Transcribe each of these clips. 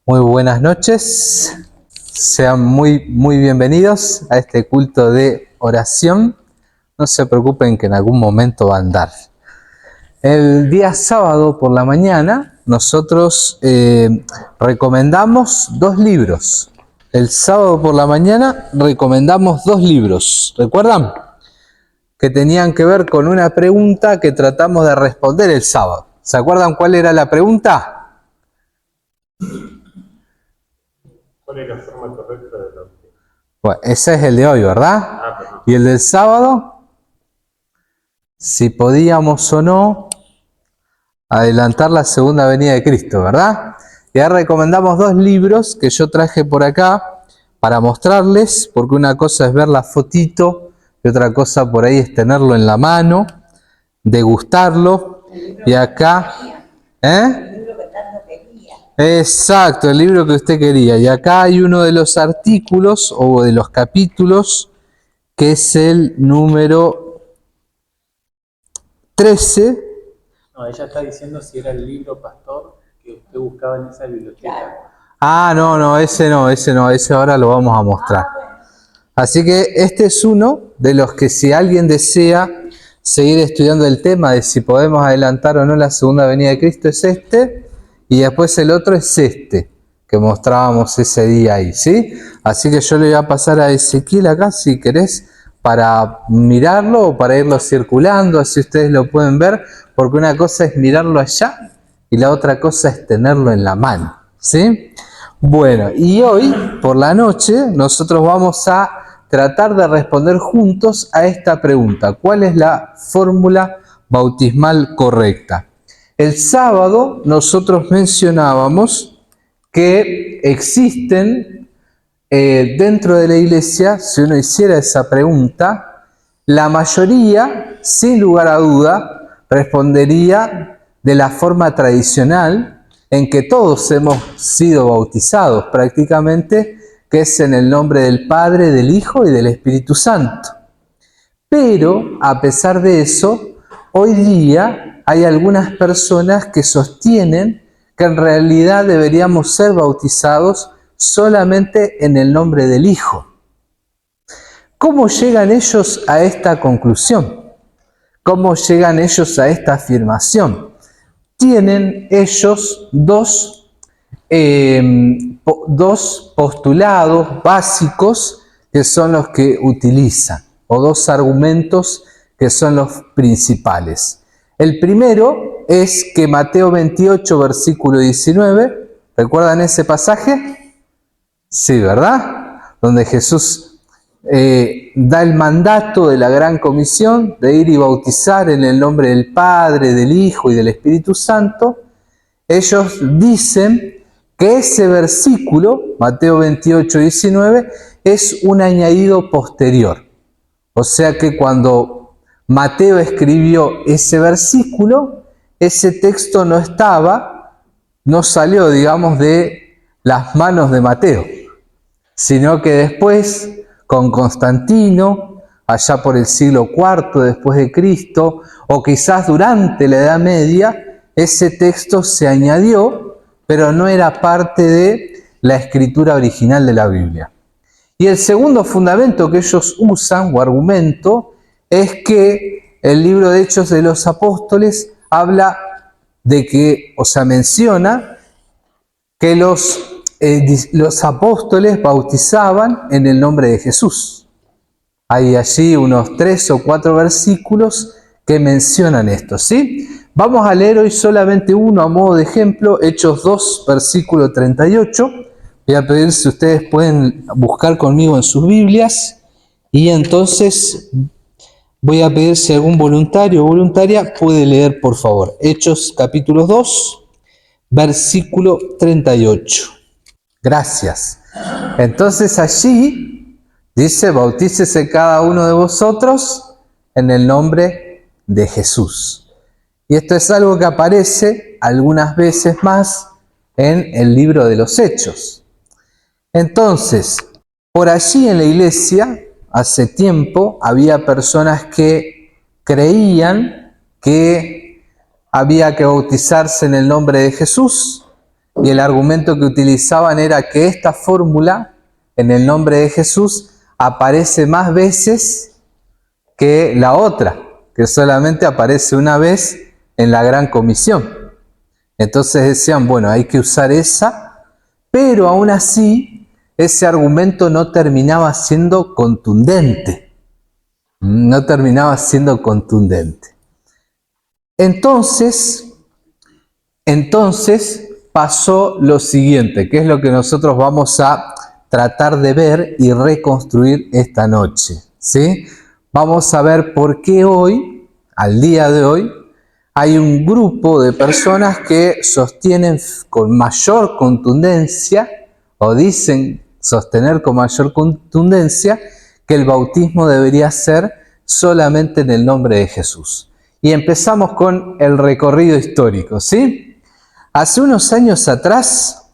Muy buenas noches, sean muy bienvenidos a este culto de oración. No se preocupen que en algún momento va a andar. El día sábado por la mañana nosotros recomendamos 2 libros. El sábado por la mañana recomendamos 2 libros. ¿Recuerdan? Que tenían que ver con una pregunta que tratamos de responder el sábado. ¿Se acuerdan cuál era la pregunta? ¿Cuál es la forma correcta de la oración? Bueno, ese es el de hoy, ¿verdad? ¿Y el del sábado? Si podíamos o no adelantar la segunda venida de Cristo, ¿verdad? Y ahora recomendamos 2 libros que yo traje por acá para mostrarles, porque una cosa es ver la fotito y otra cosa por ahí es tenerlo en la mano, degustarlo. Y acá, Exacto, el libro que usted quería. Y acá hay uno de los artículos o de los capítulos que es el número 13. No, ella está diciendo si era el libro pastor que usted buscaba en esa biblioteca. No, ese ahora lo vamos a mostrar. Así que este es uno de los que si alguien desea seguir estudiando el tema de si podemos adelantar o no la segunda venida de Cristo es este, y después el otro es este, que mostrábamos ese día ahí, ¿sí? Así que yo le voy a pasar a Ezequiel acá, si querés, para mirarlo o para irlo circulando, así ustedes lo pueden ver, porque una cosa es mirarlo allá y la otra cosa es tenerlo en la mano, ¿sí? Bueno, y hoy por la noche nosotros vamos a tratar de responder juntos a esta pregunta. ¿Cuál es la fórmula bautismal correcta? El sábado nosotros mencionábamos que existen dentro de la iglesia, si uno hiciera esa pregunta, la mayoría, sin lugar a duda, respondería de la forma tradicional en que todos hemos sido bautizados prácticamente, que es en el nombre del Padre, del Hijo y del Espíritu Santo. Pero, a pesar de eso, hoy día hay algunas personas que sostienen que en realidad deberíamos ser bautizados solamente en el nombre del Hijo. ¿Cómo llegan ellos a esta conclusión? ¿Cómo llegan ellos a esta afirmación? Tienen ellos dos postulados básicos que son los que utilizan, o 2 argumentos que son los principales. El primero es que Mateo 28, versículo 19, ¿recuerdan ese pasaje? Sí, ¿verdad? Donde Jesús da el mandato de la gran comisión de ir y bautizar en el nombre del Padre, del Hijo y del Espíritu Santo. Ellos dicen que ese versículo, Mateo 28, 19, es un añadido posterior. O sea que cuando Mateo escribió ese versículo, ese texto no salió, digamos, de las manos de Mateo, sino que después, con Constantino, allá por el siglo IV después de Cristo, o quizás durante la Edad Media, ese texto se añadió, pero no era parte de la escritura original de la Biblia. Y el segundo fundamento que ellos usan, o argumento, es que el libro de Hechos de los Apóstoles habla de que, o sea, menciona que los apóstoles bautizaban en el nombre de Jesús. Hay allí unos 3 o 4 versículos que mencionan esto, ¿sí? Vamos a leer hoy solamente uno a modo de ejemplo, Hechos 2, versículo 38. Voy a pedir si ustedes pueden buscar conmigo en sus Biblias y entonces voy a pedir si algún voluntario o voluntaria puede leer, por favor. Hechos capítulo 2, versículo 38. Gracias. Entonces allí dice, bautícese cada uno de vosotros en el nombre de Jesús. Y esto es algo que aparece algunas veces más en el libro de los Hechos. Entonces, por allí en la iglesia, hace tiempo, había personas que creían que había que bautizarse en el nombre de Jesús, y el argumento que utilizaban era que esta fórmula, en el nombre de Jesús, aparece más veces que la otra, que solamente aparece una vez en la Gran Comisión. Entonces decían, bueno, hay que usar esa, pero aún así ese argumento no terminaba siendo contundente. No terminaba siendo contundente. Entonces pasó lo siguiente, que es lo que nosotros vamos a tratar de ver y reconstruir esta noche, ¿sí? Vamos a ver por qué hoy, al día de hoy, hay un grupo de personas que sostienen con mayor contundencia, o dicen sostener con mayor contundencia, que el bautismo debería ser solamente en el nombre de Jesús. Y empezamos con el recorrido histórico, ¿sí? Hace unos años atrás,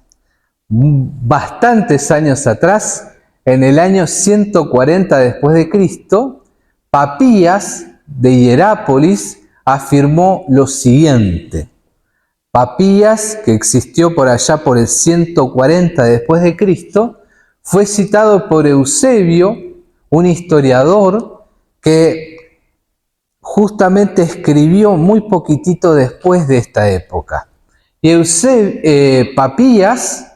bastantes años atrás, en el año 140 después de Cristo, Papías de Hierápolis afirmó lo siguiente. Papías, que existió por allá por el 140 después de Cristo, fue citado por Eusebio, un historiador que justamente escribió muy poquitito después de esta época. Y Papías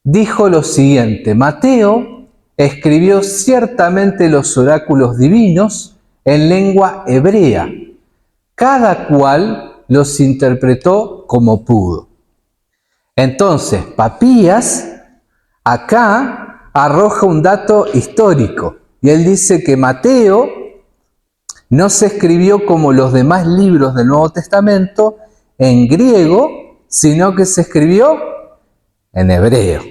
dijo lo siguiente: Mateo escribió ciertamente los oráculos divinos en lengua hebrea, cada cual los interpretó como pudo. Entonces, Papías acá arroja un dato histórico, y él dice que Mateo no se escribió como los demás libros del Nuevo Testamento en griego, sino que se escribió en hebreo,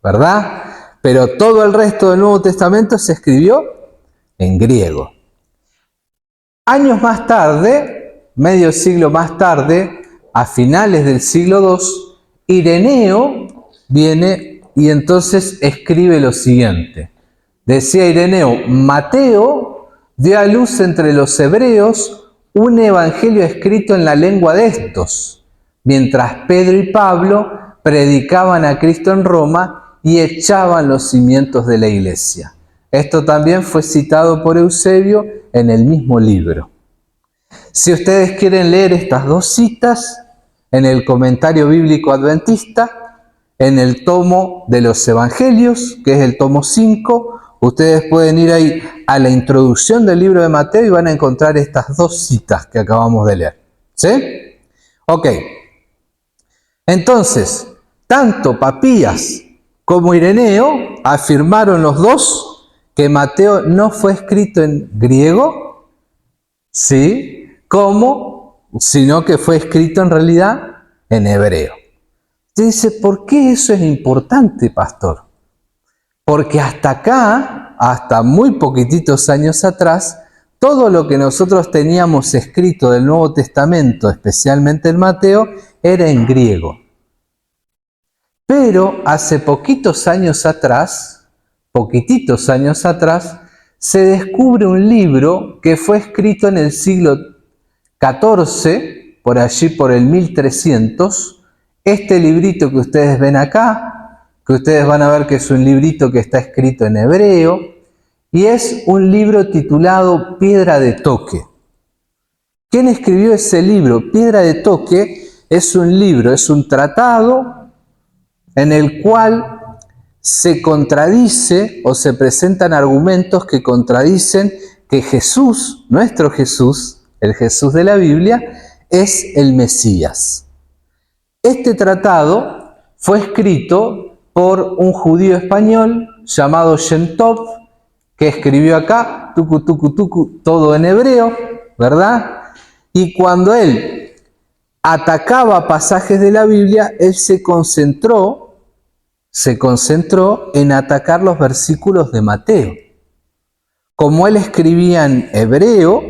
¿verdad? Pero todo el resto del Nuevo Testamento se escribió en griego. Años más tarde, medio siglo más tarde, a finales del siglo II, Ireneo viene y entonces escribe lo siguiente. Decía Ireneo: Mateo dio a luz entre los hebreos un evangelio escrito en la lengua de estos, mientras Pedro y Pablo predicaban a Cristo en Roma y echaban los cimientos de la iglesia. Esto también fue citado por Eusebio en el mismo libro. Si ustedes quieren leer estas dos citas, en el Comentario Bíblico Adventista, en el tomo de los Evangelios, que es el tomo 5, ustedes pueden ir ahí a la introducción del libro de Mateo y van a encontrar estas dos citas que acabamos de leer. ¿Sí? Ok. Entonces, tanto Papías como Ireneo afirmaron los dos que Mateo no fue escrito en griego, ¿sí?, sino que fue escrito en realidad en hebreo. Usted dice, ¿por qué eso es importante, pastor? Porque hasta acá, hasta muy poquititos años atrás, todo lo que nosotros teníamos escrito del Nuevo Testamento, especialmente el Mateo, era en griego. Pero hace poquititos años atrás, se descubre un libro que fue escrito en el siglo XIV, por allí por el 1300, este librito que ustedes ven acá, que ustedes van a ver que es un librito que está escrito en hebreo, y es un libro titulado Piedra de Toque. ¿Quién escribió ese libro? Piedra de Toque es un libro, es un tratado en el cual se contradice o se presentan argumentos que contradicen que Jesús, nuestro Jesús, el Jesús de la Biblia, es el Mesías. Este tratado fue escrito por un judío español llamado Shem Tov, que escribió acá, todo en hebreo, ¿verdad? Y cuando él atacaba pasajes de la Biblia, él se concentró en atacar los versículos de Mateo. Como él escribía en hebreo,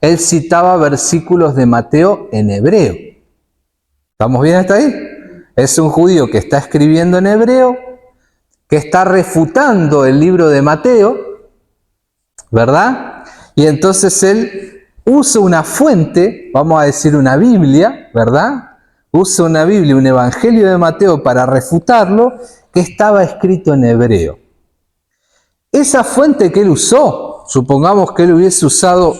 él citaba versículos de Mateo en hebreo. ¿Estamos bien hasta ahí? Es un judío que está escribiendo en hebreo, que está refutando el libro de Mateo, ¿verdad? Y entonces él usa una fuente, vamos a decir una Biblia, ¿verdad? usa una Biblia, un Evangelio de Mateo para refutarlo, que estaba escrito en hebreo. Esa fuente que él usó, supongamos que él hubiese usado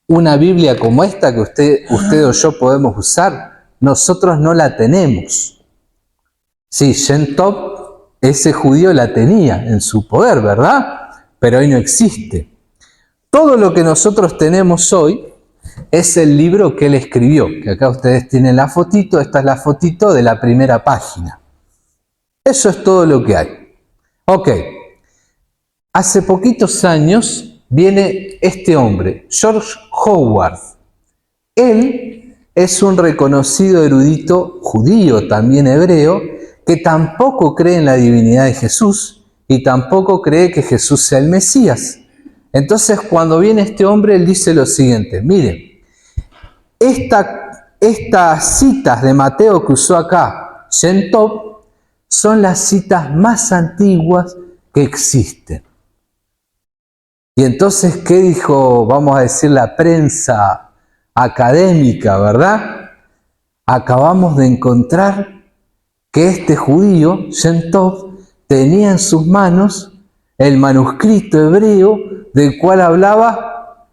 una Biblia como esta que usted o yo podemos usar, nosotros no la tenemos. Sí, Shem Tov, ese judío la tenía en su poder, ¿verdad? Pero hoy no existe. Todo lo que nosotros tenemos hoy es el libro que él escribió, que acá ustedes tienen la fotito, esta es la fotito de la primera página. Eso es todo lo que hay. Ok, hace poquitos años viene este hombre, George Howard. Él es un reconocido erudito judío, también hebreo, que tampoco cree en la divinidad de Jesús y tampoco cree que Jesús sea el Mesías. Entonces, cuando viene este hombre, él dice lo siguiente: miren, estas citas de Mateo que usó acá, Shem Tov, son las citas más antiguas que existen. Y entonces, ¿qué dijo, vamos a decir, la prensa académica, verdad? Acabamos de encontrar que este judío, Shem Tov, tenía en sus manos el manuscrito hebreo del cual hablaba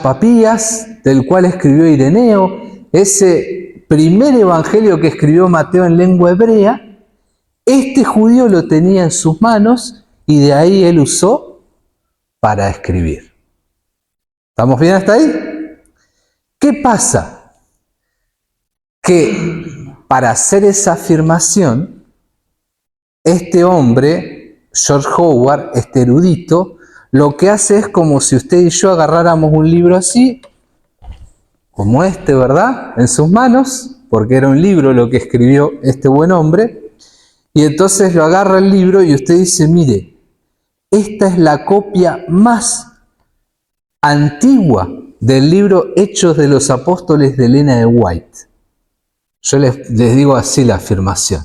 Papías, del cual escribió Ireneo, ese primer evangelio que escribió Mateo en lengua hebrea. Este judío lo tenía en sus manos y de ahí él usó para escribir. ¿Estamos bien hasta ahí? ¿Qué pasa? Que para hacer esa afirmación, este hombre, George Howard, este erudito, lo que hace es como si usted y yo agarráramos un libro así, como este, ¿verdad?, en sus manos, porque era un libro lo que escribió este buen hombre, y entonces lo agarra el libro y usted dice, mire, esta es la copia más antigua del libro Hechos de los Apóstoles de Elena de White. Yo les digo así la afirmación.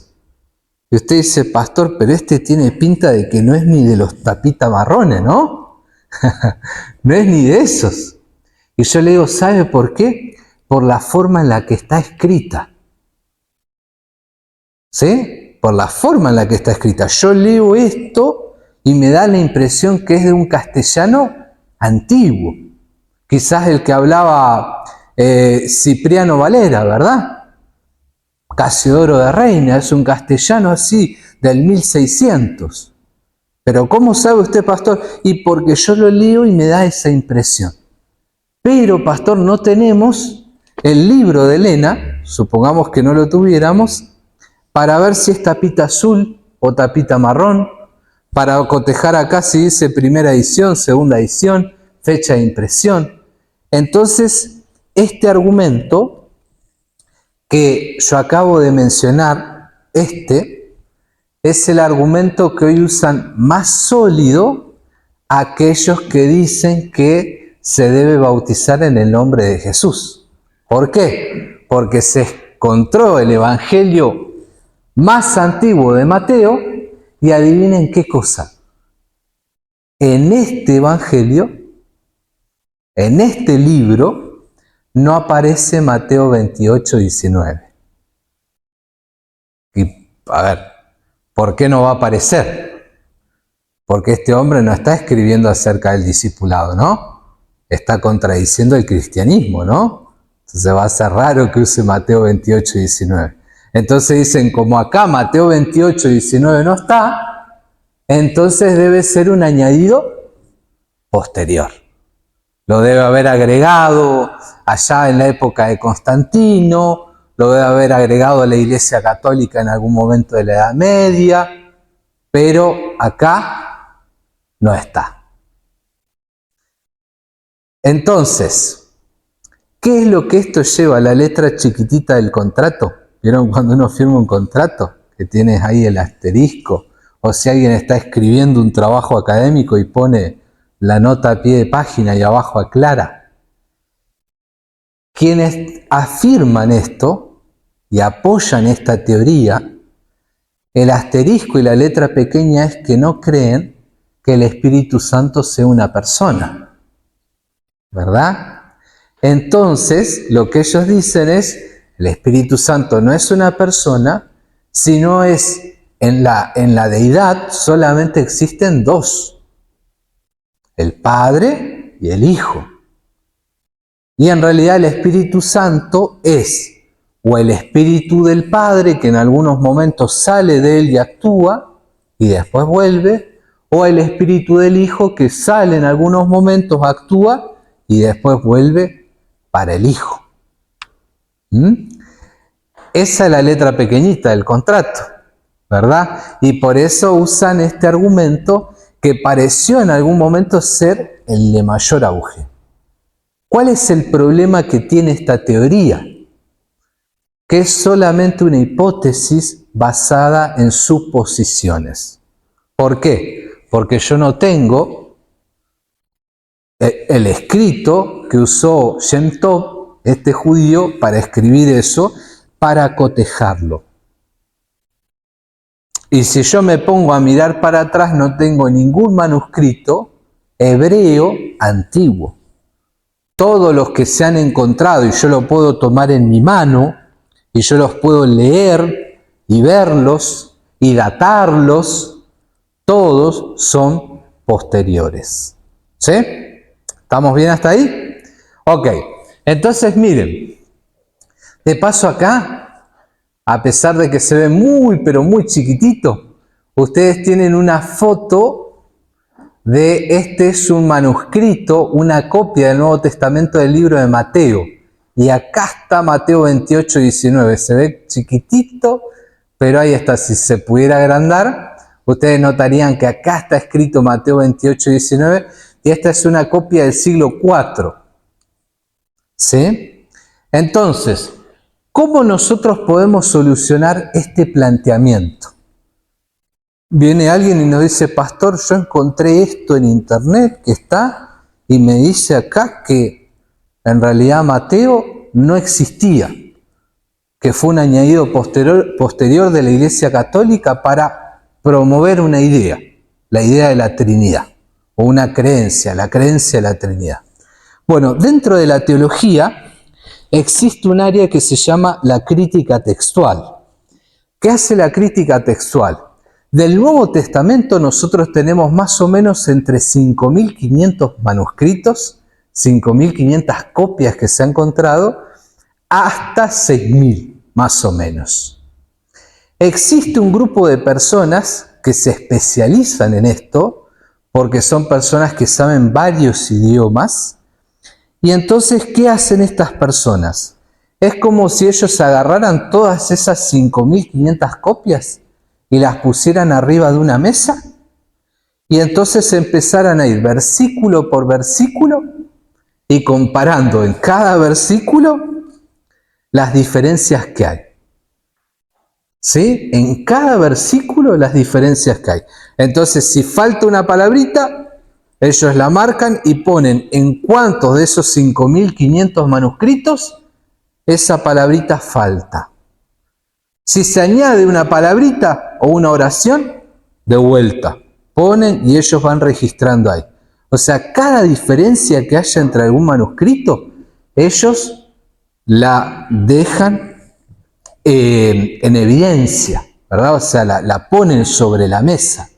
Y usted dice, pastor, pero este tiene pinta de que no es ni de los tapitas marrones, ¿no? No es ni de esos. Y yo le digo, ¿sabe por qué? Por la forma en la que está escrita. ¿Sí? Por la forma en la que está escrita. Yo leo esto y me da la impresión que es de un castellano antiguo. Quizás el que hablaba Cipriano Valera, ¿verdad? Casiodoro de Reina, es un castellano así, del 1600. Pero ¿cómo sabe usted, pastor? Y porque yo lo leo y me da esa impresión. Pero, pastor, no tenemos el libro de Elena, supongamos que no lo tuviéramos, para ver si es tapita azul o tapita marrón, para cotejar acá si dice primera edición, segunda edición, fecha de impresión. Entonces, este argumento que yo acabo de mencionar, es el argumento que hoy usan más sólido aquellos que dicen que se debe bautizar en el nombre de Jesús. ¿Por qué? Porque se encontró el evangelio más antiguo de Mateo y adivinen qué cosa. En este evangelio, en este libro, no aparece Mateo 28, 19. Y, a ver, ¿por qué no va a aparecer? Porque este hombre no está escribiendo acerca del discipulado, ¿no? Está contradiciendo el cristianismo, ¿no? Entonces va a ser raro que use Mateo 28, 19. Entonces dicen, como acá Mateo 28, 19 no está, entonces debe ser un añadido posterior. Lo debe haber agregado allá en la época de Constantino, lo debe haber agregado a la Iglesia Católica en algún momento de la Edad Media, pero acá no está. Entonces, ¿qué es lo que esto lleva a la letra chiquitita del contrato? ¿Vieron cuando uno firma un contrato? Que tienes ahí el asterisco, o si alguien está escribiendo un trabajo académico y pone la nota a pie de página y abajo aclara. Quienes afirman esto y apoyan esta teoría, el asterisco y la letra pequeña es que no creen que el Espíritu Santo sea una persona, ¿verdad? Entonces, lo que ellos dicen es el Espíritu Santo no es una persona, sino es en la deidad solamente existen dos, el Padre y el Hijo. Y en realidad el Espíritu Santo es o el Espíritu del Padre, que en algunos momentos sale de él y actúa, y después vuelve, o el Espíritu del Hijo, que sale en algunos momentos, actúa, y después vuelve para el Hijo. Esa es la letra pequeñita del contrato, ¿verdad? Y por eso usan este argumento que pareció en algún momento ser el de mayor auge. ¿Cuál es el problema que tiene esta teoría? Que es solamente una hipótesis basada en suposiciones. ¿Por qué? Porque yo no tengo el escrito que usó Shem Tov, este judío, para escribir eso, para cotejarlo. Y si yo me pongo a mirar para atrás, no tengo ningún manuscrito hebreo antiguo. Todos los que se han encontrado, y yo lo puedo tomar en mi mano, y yo los puedo leer y verlos y datarlos, todos son posteriores. ¿Sí? ¿Estamos bien hasta ahí? Ok, entonces miren, de paso acá, a pesar de que se ve muy, pero muy chiquitito, ustedes tienen una foto de, este es un manuscrito, una copia del Nuevo Testamento del libro de Mateo. Y acá está Mateo 28, 19. Se ve chiquitito, pero ahí está. Si se pudiera agrandar, ustedes notarían que acá está escrito Mateo 28, 19. Y esta es una copia del siglo IV. ¿Sí? Entonces, ¿cómo nosotros podemos solucionar este planteamiento? Viene alguien y nos dice, pastor, yo encontré esto en internet que está, y me dice acá que en realidad Mateo no existía, que fue un añadido posterior de la Iglesia Católica para promover una idea, la idea de la Trinidad, o una creencia, la creencia de la Trinidad. Bueno, dentro de la teología existe un área que se llama la crítica textual. ¿Qué hace la crítica textual? Del Nuevo Testamento nosotros tenemos más o menos entre 5.500 manuscritos, 5.500 copias que se han encontrado, hasta 6.000 más o menos. Existe un grupo de personas que se especializan en esto, porque son personas que saben varios idiomas, y entonces, ¿qué hacen estas personas? Es como si ellos agarraran todas esas 5.500 copias y las pusieran arriba de una mesa, y entonces empezaran a ir versículo por versículo y comparando en cada versículo las diferencias que hay. ¿Sí? En cada versículo las diferencias que hay. Entonces, si falta una palabrita, ellos la marcan y ponen en cuántos de esos 5.500 manuscritos esa palabrita falta. Si se añade una palabrita o una oración, de vuelta, ponen y ellos van registrando ahí. O sea, cada diferencia que haya entre algún manuscrito, ellos la dejan en evidencia, ¿verdad? O sea, la ponen sobre la mesa.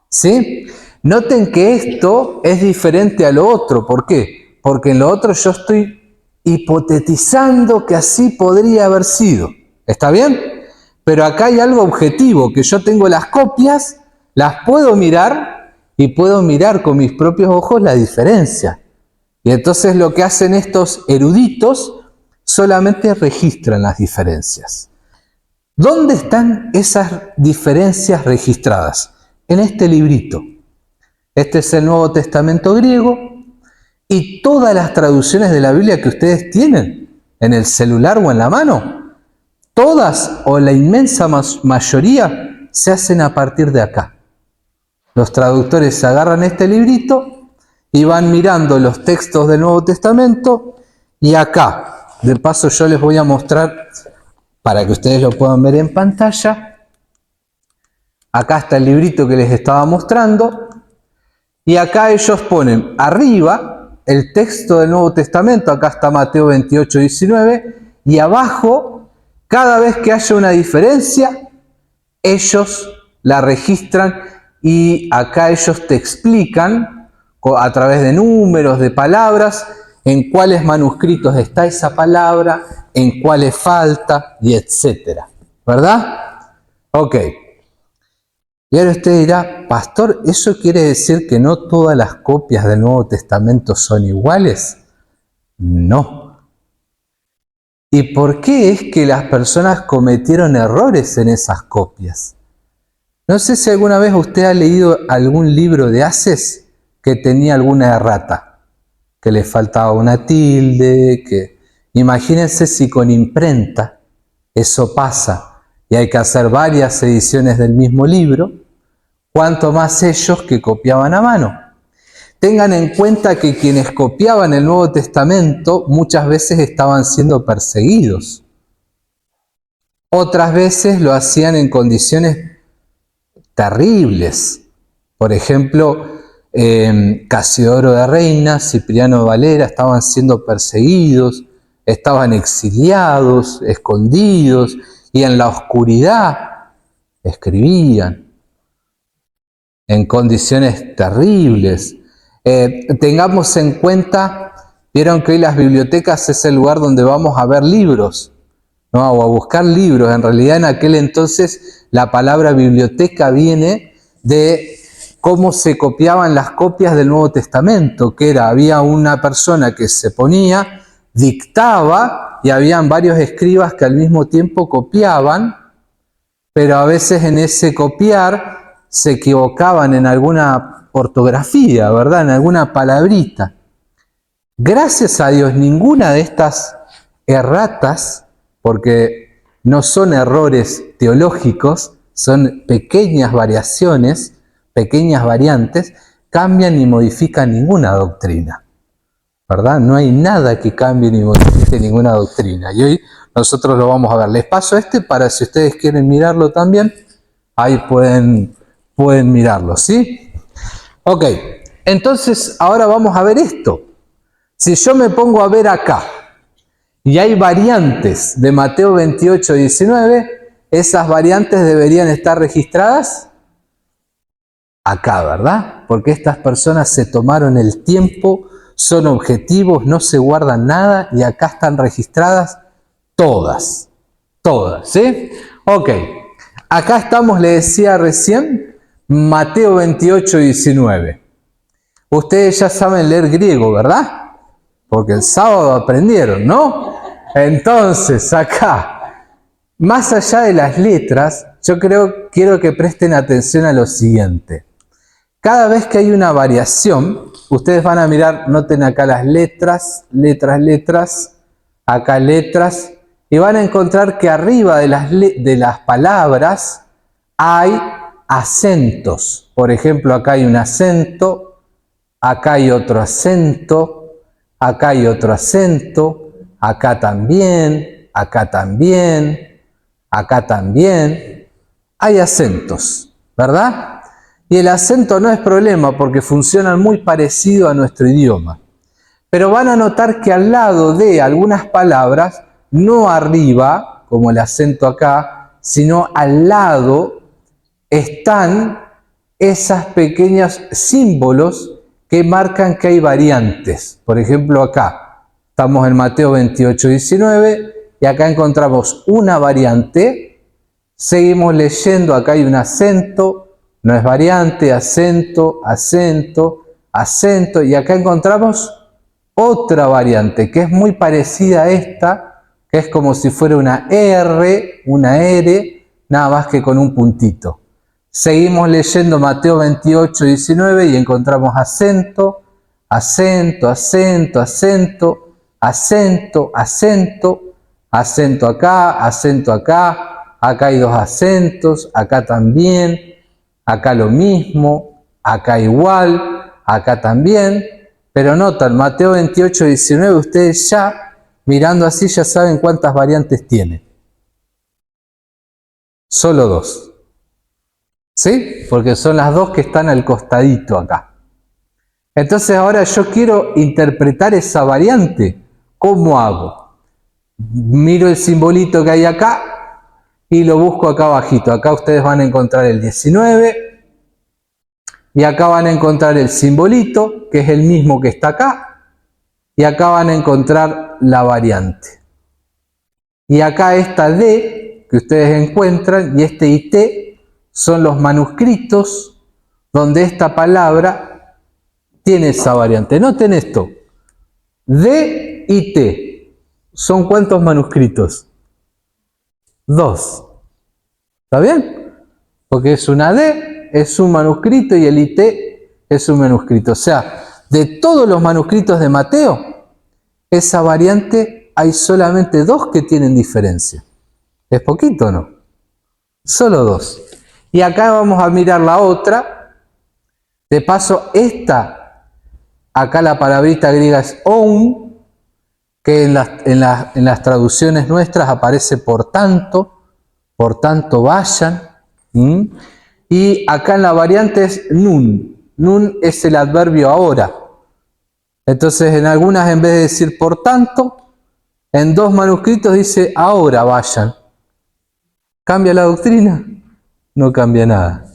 ¿Sí? Noten que esto es diferente a lo otro. ¿Por qué? Porque en lo otro yo estoy hipotetizando que así podría haber sido. ¿Está bien? Pero acá hay algo objetivo, que yo tengo las copias, las puedo mirar y puedo mirar con mis propios ojos la diferencia. Y entonces lo que hacen estos eruditos solamente registran las diferencias. ¿Dónde están esas diferencias registradas? En este librito. Este es el Nuevo Testamento griego y todas las traducciones de la Biblia que ustedes tienen en el celular o en la mano, todas o la inmensa mayoría se hacen a partir de acá. Los traductores agarran este librito y van mirando los textos del Nuevo Testamento y acá, de paso yo les voy a mostrar para que ustedes lo puedan ver en pantalla. Acá está el librito que les estaba mostrando y acá ellos ponen arriba el texto del Nuevo Testamento, acá está Mateo 28, 19 y abajo Cada vez que haya una diferencia, ellos la registran y acá ellos te explican a través de números, de palabras, en cuáles manuscritos está esa palabra, en cuáles falta y etcétera. ¿Verdad? Ok. Y ahora usted dirá, pastor, ¿eso quiere decir que no todas las copias del Nuevo Testamento son iguales? No. ¿Y por qué es que las personas cometieron errores en esas copias? No sé si alguna vez usted ha leído algún libro de Haces que tenía alguna errata, que le faltaba una tilde, que... Imagínense si con imprenta eso pasa y hay que hacer varias ediciones del mismo libro, cuanto más ellos que copiaban a mano. Tengan en cuenta que quienes copiaban el Nuevo Testamento muchas veces estaban siendo perseguidos. Otras veces lo hacían en condiciones terribles. Por ejemplo, Casiodoro de Reina, Cipriano de Valera estaban siendo perseguidos, estaban exiliados, escondidos, y en la oscuridad escribían en condiciones terribles. Tengamos en cuenta, vieron que hoy las bibliotecas es el lugar donde vamos a ver libros, ¿no? O a buscar libros. En realidad en aquel entonces la palabra biblioteca viene de cómo se copiaban las copias del Nuevo Testamento, que era, había una persona que se ponía, dictaba, y habían varios escribas que al mismo tiempo copiaban, pero a veces en ese copiar se equivocaban en alguna ortografía, ¿verdad? En alguna palabrita. Gracias a Dios, ninguna de estas erratas, porque no son errores teológicos, son pequeñas variaciones, pequeñas variantes, cambian ni modifican ninguna doctrina, ¿verdad? No hay nada que cambie ni modifique ninguna doctrina. Y hoy nosotros lo vamos a ver. Les paso para si ustedes quieren mirarlo también, ahí pueden mirarlo, ¿sí? Ok, entonces ahora vamos a ver esto. Si yo me pongo a ver acá, y hay variantes de Mateo 28, 19, esas variantes deberían estar registradas acá, ¿verdad? Porque estas personas se tomaron el tiempo, son objetivos, no se guardan nada, y acá están registradas todas, ¿sí? Ok, acá estamos, le decía recién, Mateo 28, 19. Ustedes ya saben leer griego, ¿verdad? Porque el sábado aprendieron, ¿no? Entonces, acá, más allá de las letras, yo quiero que presten atención a lo siguiente. Cada vez que hay una variación, ustedes van a mirar, noten acá las letras, acá letras, y van a encontrar que arriba de las palabras hay acentos. Por ejemplo, acá hay un acento, acá hay otro acento, acá hay otro acento, acá también, acá también, acá también. Hay acentos, ¿verdad? Y el acento no es problema porque funcionan muy parecido a nuestro idioma. Pero van a notar que al lado de algunas palabras, no arriba, como el acento acá, sino al lado están esas pequeños símbolos que marcan que hay variantes. Por ejemplo, acá estamos en Mateo 28, 19 y acá encontramos una variante. Seguimos leyendo, acá hay un acento, no es variante, acento, acento, acento, y acá encontramos otra variante que es muy parecida a esta, que es como si fuera una R, nada más que con un puntito. Seguimos leyendo Mateo 28, 19 y encontramos acento, acento, acento, acento, acento, acento, acento acá, acá hay dos acentos, acá también, acá lo mismo, acá igual, acá también. Pero notan, Mateo 28, 19, ustedes ya, mirando así, ya saben cuántas variantes tiene. Solo dos. ¿Sí? Porque son las dos que están al costadito acá. Entonces ahora yo quiero interpretar esa variante. ¿Cómo hago? miro el simbolito que hay acá y lo busco acá abajito. Acá ustedes van a encontrar el 19 y acá van a encontrar el simbolito, que es el mismo que está acá, y acá van a encontrar la variante. Y acá esta D que ustedes encuentran y este IT son los manuscritos donde esta palabra tiene esa variante. Noten esto, D y T. ¿Son cuántos manuscritos? 2. ¿Está bien? Porque es una D, es un manuscrito y el IT es un manuscrito. O sea, de todos los manuscritos de Mateo, esa variante hay solamente 2 que tienen diferencia. ¿Es poquito o no? Solo 2. Y acá vamos a mirar la otra. De paso, esta, acá la palabrita griega es oun, que en las traducciones nuestras aparece por tanto vayan. Y acá en la variante es nun. Nun es el adverbio ahora. Entonces en algunas en vez de decir por tanto, en 2 manuscritos dice ahora vayan. ¿Cambia la doctrina? No cambia nada.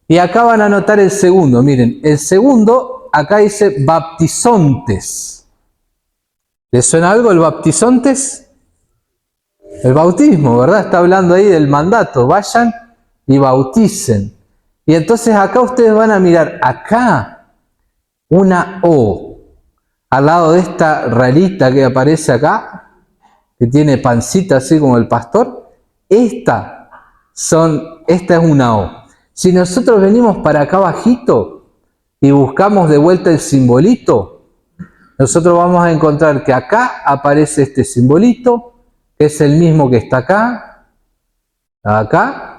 Y acá van a notar el segundo. Miren, el segundo acá dice baptizontes. ¿Les suena algo el baptizontes? El bautismo, ¿verdad? Está hablando ahí del mandato. Vayan y bauticen. Y entonces acá ustedes van a mirar acá una O al lado de esta rarita que aparece acá, que tiene pancita así como el pastor. Esta es una O. Si nosotros venimos para acá bajito y buscamos de vuelta el simbolito, nosotros vamos a encontrar que acá aparece este simbolito, que es el mismo que está acá,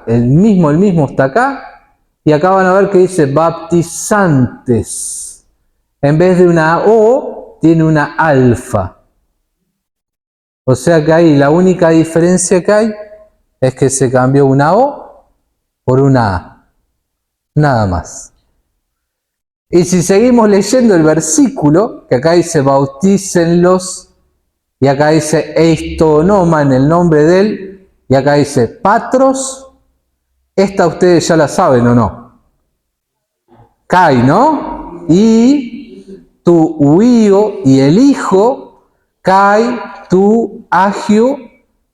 el mismo está acá, y acá van a ver que dice baptizantes. En vez de una O, tiene una alfa. O sea que ahí la única diferencia que hay es que se cambió una O por una A. Nada más. Y si seguimos leyendo el versículo, que acá dice bautícenlos, y acá dice eistonoma en el nombre de él, y acá dice patros, esta ustedes ya la saben o no. Kai, ¿no? Y tu huío y el hijo, kai tu agio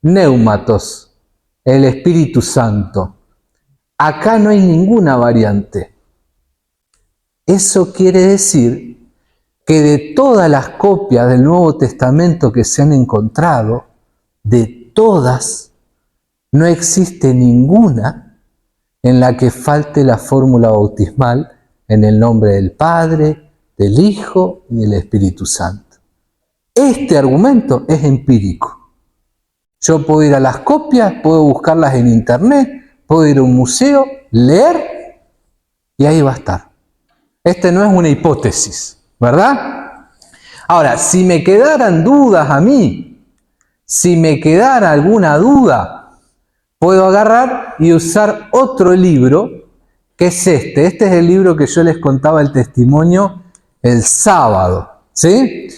neumatos, el Espíritu Santo. Acá no hay ninguna variante. Eso quiere decir que de todas las copias del Nuevo Testamento que se han encontrado, de todas, no existe ninguna en la que falte la fórmula bautismal en el nombre del Padre, del Hijo y del Espíritu Santo. Este argumento es empírico. Yo puedo ir a las copias, puedo buscarlas en internet, puedo ir a un museo, leer y ahí va a estar. Este no es una hipótesis, ¿verdad? Ahora, si me quedaran dudas a mí, si me quedara alguna duda, puedo agarrar y usar otro libro, que es este. Este es el libro que yo les contaba el testimonio el sábado, ¿sí?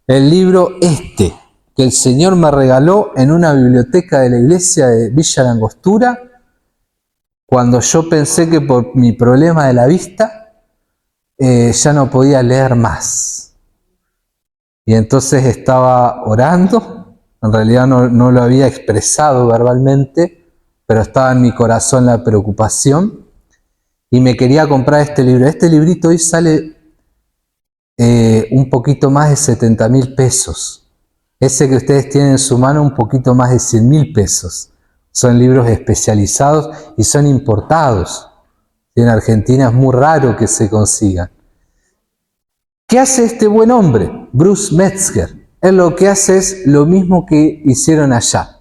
El libro que el Señor me regaló en una biblioteca de la iglesia de Villa Langostura, cuando yo pensé que por mi problema de la vista, ya no podía leer más. Y entonces estaba orando, en realidad no lo había expresado verbalmente, pero estaba en mi corazón la preocupación y me quería comprar este libro. Este librito hoy sale un poquito más de 70.000 pesos. Ese que ustedes tienen en su mano un poquito más de 100.000 pesos. Son libros especializados y son importados. En Argentina es muy raro que se consigan. ¿Qué hace este buen hombre? Bruce Metzger. Él lo que hace es lo mismo que hicieron allá.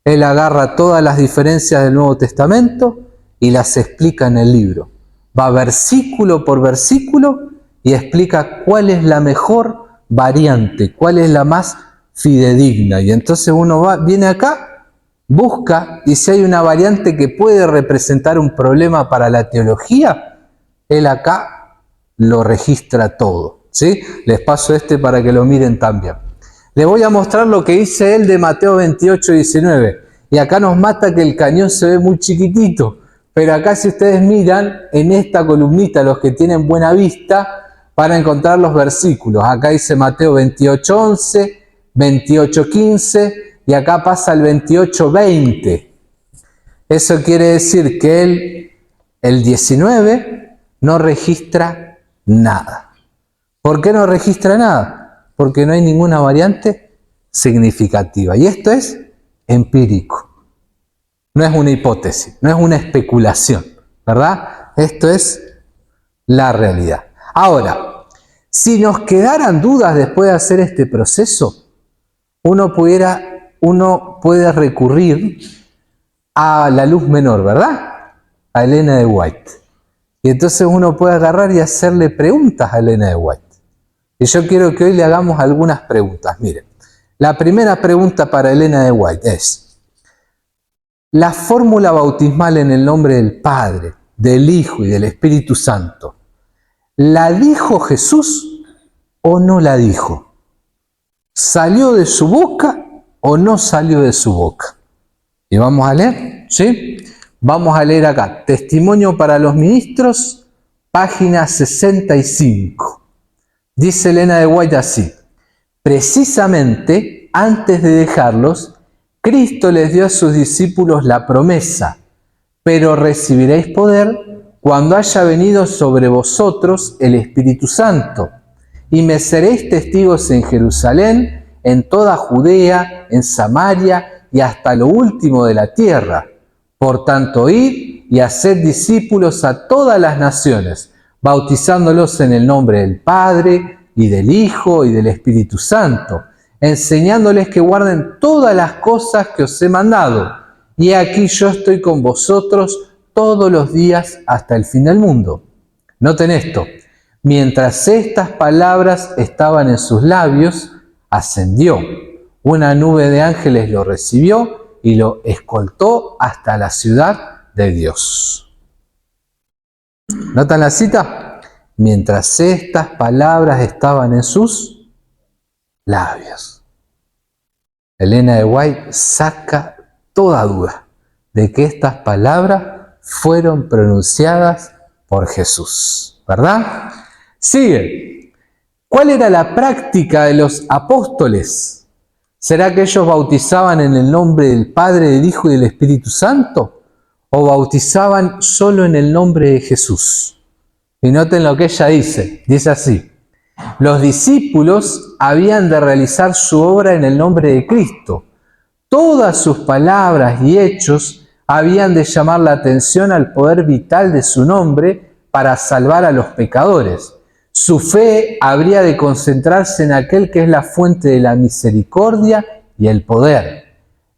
Él agarra todas las diferencias del Nuevo Testamento y las explica en el libro. Va versículo por versículo y explica cuál es la mejor variante, cuál es la más fidedigna. Y entonces uno viene acá, busca, y si hay una variante que puede representar un problema para la teología, él acá lo registra todo, ¿sí? Les paso para que lo miren también. Le voy a mostrar lo que dice él de Mateo 28, 19. Y acá nos mata que el cañón se ve muy chiquitito. Pero acá si ustedes miran, en esta columnita, los que tienen buena vista, van a encontrar los versículos. Acá dice Mateo 28, 11, 28, 15 y acá pasa el 28, 20. Eso quiere decir que él, el 19, no registra nada. ¿Por qué no registra nada? Porque no hay ninguna variante significativa. Y esto es empírico. No es una hipótesis, no es una especulación, ¿verdad? Esto es la realidad. Ahora, si nos quedaran dudas después de hacer este proceso, uno puede recurrir a la luz menor, ¿verdad? A Elena de White. Y entonces uno puede agarrar y hacerle preguntas a Elena de White. Y yo quiero que hoy le hagamos algunas preguntas. Miren, la primera pregunta para Elena de White es: ¿la fórmula bautismal en el nombre del Padre, del Hijo y del Espíritu Santo, la dijo Jesús o no la dijo? ¿Salió de su boca o no salió de su boca? Y vamos a leer, ¿sí? Vamos a leer acá, Testimonio para los Ministros, página 65. Dice Elena de White así: precisamente antes de dejarlos, Cristo les dio a sus discípulos la promesa: pero recibiréis poder cuando haya venido sobre vosotros el Espíritu Santo, y me seréis testigos en Jerusalén, en toda Judea, en Samaria y hasta lo último de la tierra. Por tanto, id y haced discípulos a todas las naciones, bautizándolos en el nombre del Padre, y del Hijo, y del Espíritu Santo, enseñándoles que guarden todas las cosas que os he mandado. Y aquí yo estoy con vosotros todos los días hasta el fin del mundo. Noten esto: mientras estas palabras estaban en sus labios, ascendió. Una nube de ángeles lo recibió y lo escoltó hasta la ciudad de Dios. ¿Notan la cita? Mientras estas palabras estaban en sus labios. Elena de White saca toda duda de que estas palabras fueron pronunciadas por Jesús, ¿verdad? Sigue. ¿Cuál era la práctica de los apóstoles? ¿Será que ellos bautizaban en el nombre del Padre, del Hijo y del Espíritu Santo? ¿O bautizaban solo en el nombre de Jesús? Y noten lo que ella dice. Dice así: los discípulos habían de realizar su obra en el nombre de Cristo. Todas sus palabras y hechos habían de llamar la atención al poder vital de su nombre para salvar a los pecadores. Su fe habría de concentrarse en aquel que es la fuente de la misericordia y el poder.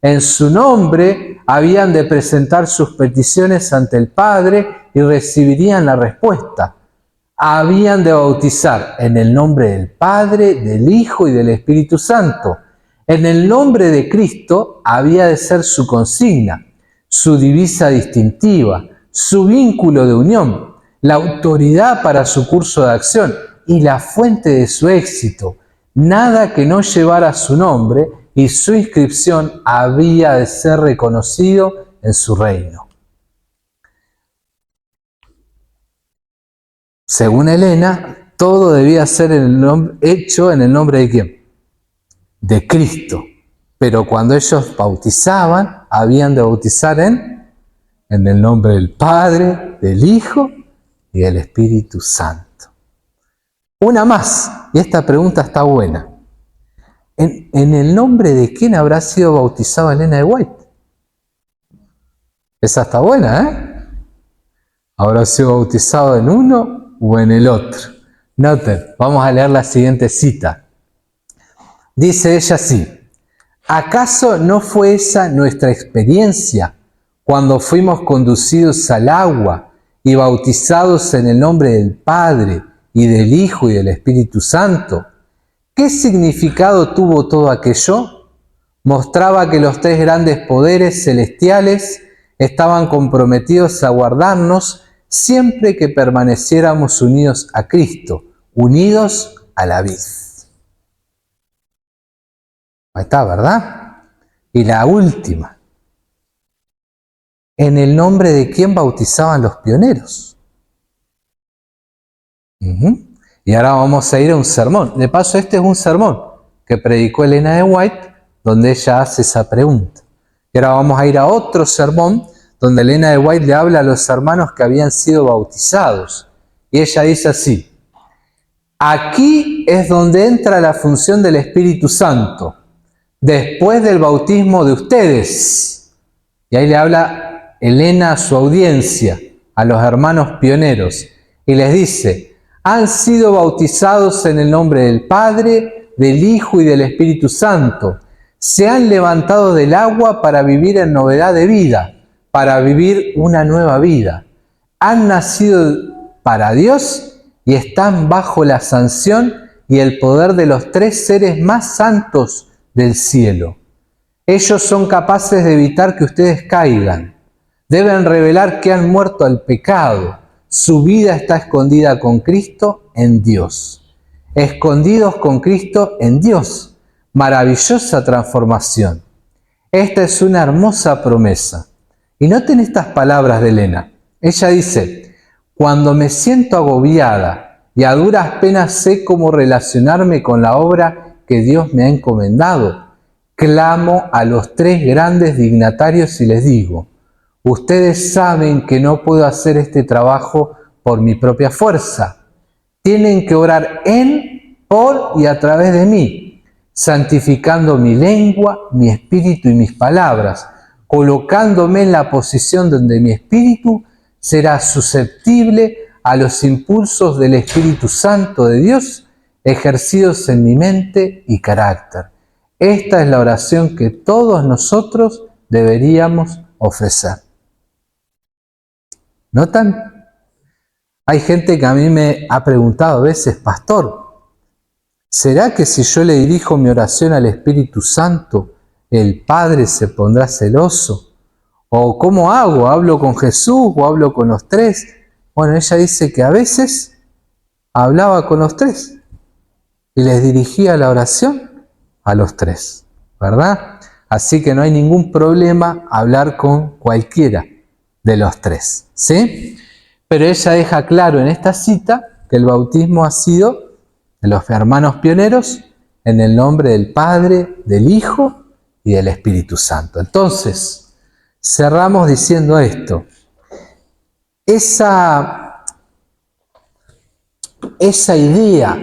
En su nombre habían de presentar sus peticiones ante el Padre y recibirían la respuesta. Habían de bautizar en el nombre del Padre, del Hijo y del Espíritu Santo. En el nombre de Cristo había de ser su consigna, su divisa distintiva, su vínculo de unión, la autoridad para su curso de acción y la fuente de su éxito. Nada que no llevara su nombre y su inscripción había de ser reconocido en su reino. Según Elena, todo debía ser hecho en el nombre de ¿quién? De Cristo. Pero cuando ellos bautizaban, habían de bautizar en el nombre del Padre, del Hijo y del Espíritu Santo. Una más, y esta pregunta está buena. ¿En el nombre de quién habrá sido bautizado Elena de White? Esa está buena, ¿eh? ¿Habrá sido bautizado en uno o en el otro? Noten, vamos a leer la siguiente cita. Dice ella así: ¿acaso no fue esa nuestra experiencia cuando fuimos conducidos al agua y bautizados en el nombre del Padre y del Hijo y del Espíritu Santo? ¿Qué significado tuvo todo aquello? Mostraba que los tres grandes poderes celestiales estaban comprometidos a guardarnos siempre que permaneciéramos unidos a Cristo, unidos a la vid. Ahí está, ¿verdad? Y la última. ¿En el nombre de quién bautizaban los pioneros? Y ahora vamos a ir a un sermón. De paso, este es un sermón que predicó Elena de White, donde ella hace esa pregunta. Y ahora vamos a ir a otro sermón, donde Elena de White le habla a los hermanos que habían sido bautizados. Y ella dice así: aquí es donde entra la función del Espíritu Santo, después del bautismo de ustedes. Y ahí le habla Elena a su audiencia, a los hermanos pioneros, y les dice: han sido bautizados en el nombre del Padre, del Hijo y del Espíritu Santo. Se han levantado del agua para vivir en novedad de vida, para vivir una nueva vida. Han nacido para Dios y están bajo la sanción y el poder de los tres seres más santos del cielo. Ellos son capaces de evitar que ustedes caigan. Deben revelar que han muerto al pecado. Su vida está escondida con Cristo en Dios. Escondidos con Cristo en Dios. Maravillosa transformación. Esta es una hermosa promesa. Y noten estas palabras de Elena. Ella dice: cuando me siento agobiada y a duras penas sé cómo relacionarme con la obra que Dios me ha encomendado, clamo a los tres grandes dignatarios y les digo: ustedes saben que no puedo hacer este trabajo por mi propia fuerza. Tienen que orar en, por y a través de mí, santificando mi lengua, mi espíritu y mis palabras, colocándome en la posición donde mi espíritu será susceptible a los impulsos del Espíritu Santo de Dios ejercidos en mi mente y carácter. Esta es la oración que todos nosotros deberíamos ofrecer. ¿Notan? Hay gente que a mí me ha preguntado a veces: pastor, ¿será que si yo le dirijo mi oración al Espíritu Santo, el Padre se pondrá celoso? ¿O cómo hago? ¿Hablo con Jesús o hablo con los tres? Bueno, ella dice que a veces hablaba con los tres y les dirigía la oración a los tres, ¿verdad? Así que no hay ningún problema hablar con cualquiera de los tres, ¿sí? Pero ella deja claro en esta cita que el bautismo ha sido de los hermanos pioneros en el nombre del Padre, del Hijo y del Espíritu Santo. Entonces, cerramos diciendo esto: esa idea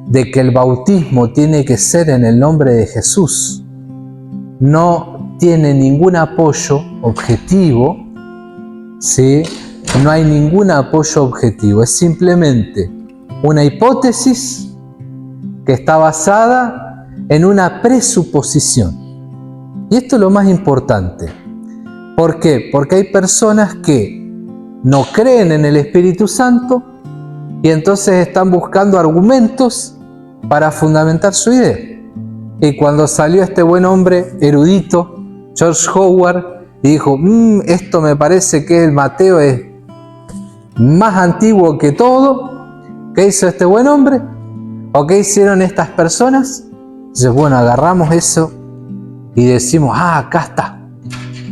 de que el bautismo tiene que ser en el nombre de Jesús no tiene ningún apoyo objetivo, ¿sí? No hay ningún apoyo objetivo, es simplemente una hipótesis que está basada en una presuposición. Y esto es lo más importante. ¿Por qué? Porque hay personas que no creen en el Espíritu Santo y entonces están buscando argumentos para fundamentar su idea. Y cuando salió este buen hombre erudito, George Howard, y dijo: esto me parece que el Mateo es más antiguo que todo. ¿Qué hizo este buen hombre? ¿O qué hicieron estas personas? Entonces, bueno, agarramos eso y decimos: acá está.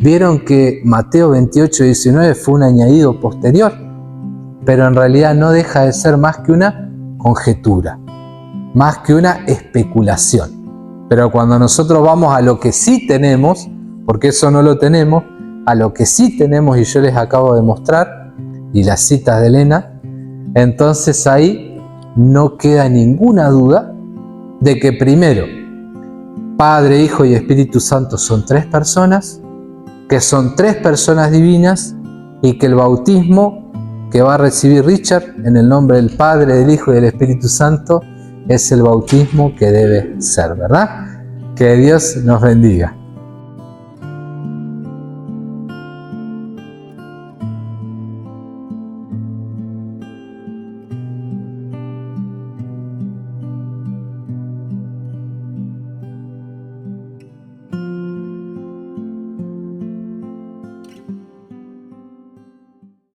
Vieron que Mateo 28:19 fue un añadido posterior, pero en realidad no deja de ser más que una conjetura, más que una especulación. Pero cuando nosotros vamos a lo que sí tenemos, porque eso no lo tenemos, a lo que sí tenemos, y yo les acabo de mostrar, y las citas de Elena, entonces ahí no queda ninguna duda de que primero, Padre, Hijo y Espíritu Santo son tres personas, que son tres personas divinas, y que el bautismo que va a recibir Richard en el nombre del Padre, del Hijo y del Espíritu Santo es el bautismo que debe ser, ¿verdad? Que Dios nos bendiga.